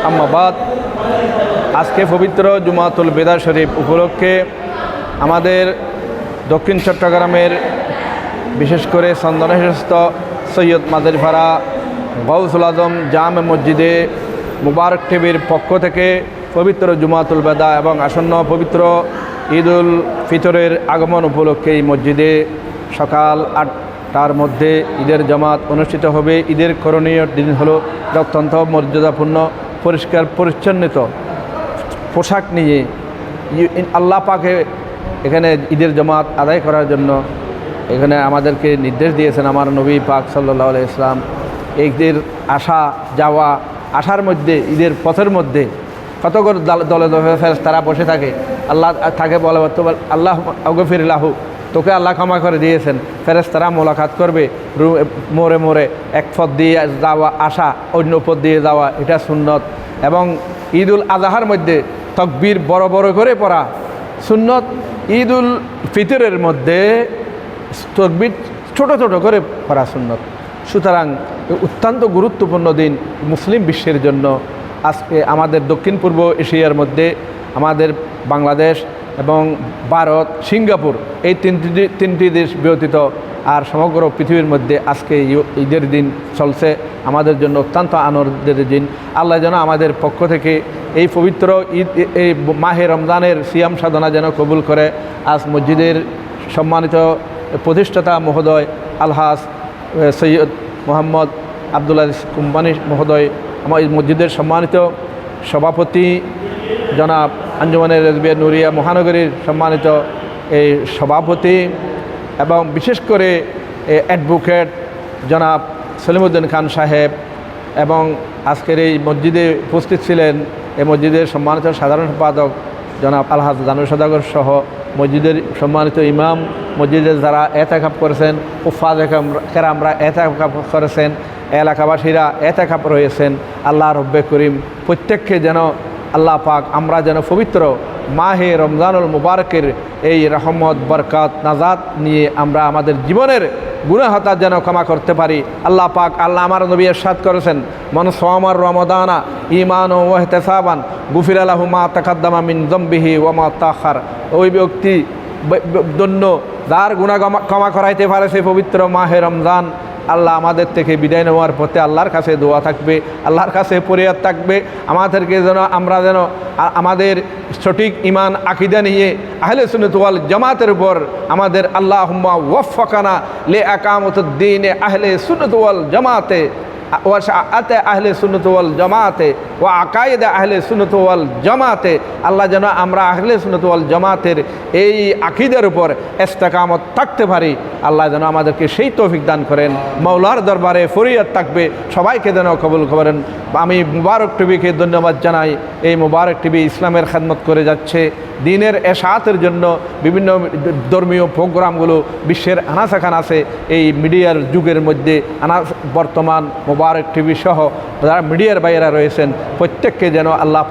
আম্মাবাদ। আজকে পবিত্র জুমাতুল বেদা শরীফ উপলক্ষে আমাদের দক্ষিণ চট্টগ্রামের বিশেষ করে চন্দনস্থ সৈয়দ মাদারীপাড়া গাউসুল আজম জামে মসজিদে মুবারক টিভির পক্ষ থেকে পবিত্র জুমাতুল বেদা এবং আসন্ন পবিত্র ঈদুল ফিতরের আগমন উপলক্ষে এই মসজিদে সকাল 8টার মধ্যে ঈদের জামাত অনুষ্ঠিত হবে। ঈদের করণীয় দিন হলো অত্যন্ত মর্যাদাপূর্ণ পরিষ্কার পরিচ্ছন্নিত পোশাক নিয়ে আল্লাহ পাকে এখানে ঈদের জামাত আদায় করার জন্য এখানে আমাদেরকে নির্দেশ দিয়েছেন আমার নবী পাক সাল্লাল্লাহু আলাইহি ওয়াসাল্লাম। ঈদের আসা যাওয়া আসার মধ্যে ঈদের পথের মধ্যে কত করে দলে দলে তারা বসে থাকে, আল্লাহ থাকে বলে আল্লাহ আগফিরিল্লাহু, তোকে আল্লাহ ক্ষমা করে দিয়েছেন। ফেরেশতারা মোলাকাত করবে মোড়ে মোড়ে, এক পথ দিয়ে যাওয়া আসা অন্য পথ দিয়ে যাওয়া, এটা সুন্নত। এবং ঈদুল আজহার মধ্যে তাকবীর বড় বড় করে পড়া সুন্নত। ঈদুল ফিতরের মধ্যে তাকবীর ছোট ছোট করে পড়া সুন্নত। সুতরাং অত্যন্ত গুরুত্বপূর্ণ দিন মুসলিম বিশ্বের জন্য। আজকে আমাদের দক্ষিণ পূর্ব এশিয়ার মধ্যে আমাদের বাংলাদেশ এবং ভারত, সিঙ্গাপুর এই তিনটি দেশ ব্যতীত আর সমগ্র পৃথিবীর মধ্যে আজকে ঈদের দিন চলছে। আমাদের জন্য অত্যন্ত আনন্দের দিন। আল্লাহ যেন আমাদের পক্ষ থেকে এই পবিত্র ঈদ, এই মাহে রমজানের সিয়াম সাধনা যেন কবুল করে। আজ মসজিদের সম্মানিত প্রতিষ্ঠাতা মহোদয় আলহাজ সৈয়দ মোহাম্মদ আবদুল্লাহ কুম্বানী মহোদয়, আমার এই মসজিদের সম্মানিত সভাপতি জনাব আঞ্জুমানে রেজবিয়া নুরিয়া মহানগরীর সম্মানিত এই সভাপতি এবং বিশেষ করে অ্যাডভোকেট জনাব সলিমউদ্দিন খান সাহেব, এবং আজকের এই মসজিদে উপস্থিত ছিলেন এই মসজিদের সম্মানিত সাধারণ সম্পাদক জনাব আলহাজ জানুর সদাগর সহ মসজিদের সম্মানিত ইমাম, মসজিদের যারা এতেকাফ করেছেন, উফাজ কেরামরা এতেকাফ করেছেন, এলাকাবাসীরা এতেকাফ রয়েছেন। আল্লাহ রব্বে করিম প্রত্যেককে যেন আল্লাহ পাক আমরা যেন পবিত্র মাহে রমজানুল মুবারকের এই রহমত বরকত নাজাত নিয়ে আমরা আমাদের জীবনের গুনাহতা যেন ক্ষমা করতে পারি। আল্লাহ পাক আল্লাহ আমার নবী ইরশাদ করেছেন, মান সামার রমাদানা ঈমানান ওয়া ইহতিসাবান গুফিরা লাহু মা তাকাদ্দামা মিন যামবিহি ওয়া মা তাআখার। ওই ব্যক্তি জন্য যার গুনাহ ক্ষমা করাইতে পারে সেই পবিত্র মাহে রমজান। আল্লাহ আমাদের থেকে বিদায় নেওয়ার পথে আল্লাহর কাছে দোয়া থাকবে, আল্লাহর কাছে ফরিয়াদ থাকবে আমাদেরকে যেন আমরা যেন আমাদের সঠিক ইমান আকীদা নিয়ে আহলে সুন্নাত ওয়াল জামাতের উপর আমাদের আল্লাহুম্মা ওয়াফফাকানা লি ইকামাতিদ্দীন আহলে সুন্নাত ওয়াল জামাতে ওয়া শাআতে আহলে সুন্নাত ওয়াল জামাতে ওয়া আকায়েদে আহলে সুন্নাত ওয়াল জামাতে। আল্লাহ যেন আমরা আহলে সুন্নাত ওয়াল জামাতের এই আকীদার উপর ইস্তেকামত থাকতে পারি। আল্লাহ যেন আমাদেরকে সেই তৌফিক দান করেন। মাওলার দরবারে ফরিয়াদ থাকবে, সবাইকে যেন কবুল করেন। আমি মুবারক টিভিকে ধন্যবাদ জানাই। এই মুবারক টিভি ইসলামের খেদমত করে যাচ্ছে, দিনের এশাআতের জন্য বিভিন্ন ধর্মীয় প্রোগ্রামগুলো বিশ্বের আনাচে কানাচে এই মিডিয়ার যুগের মধ্যে বর্তমান মুবারক টিভি সহ যারা মিডিয়ার বাইরে রয়েছেন প্রত্যেককে যেন আল্লাহ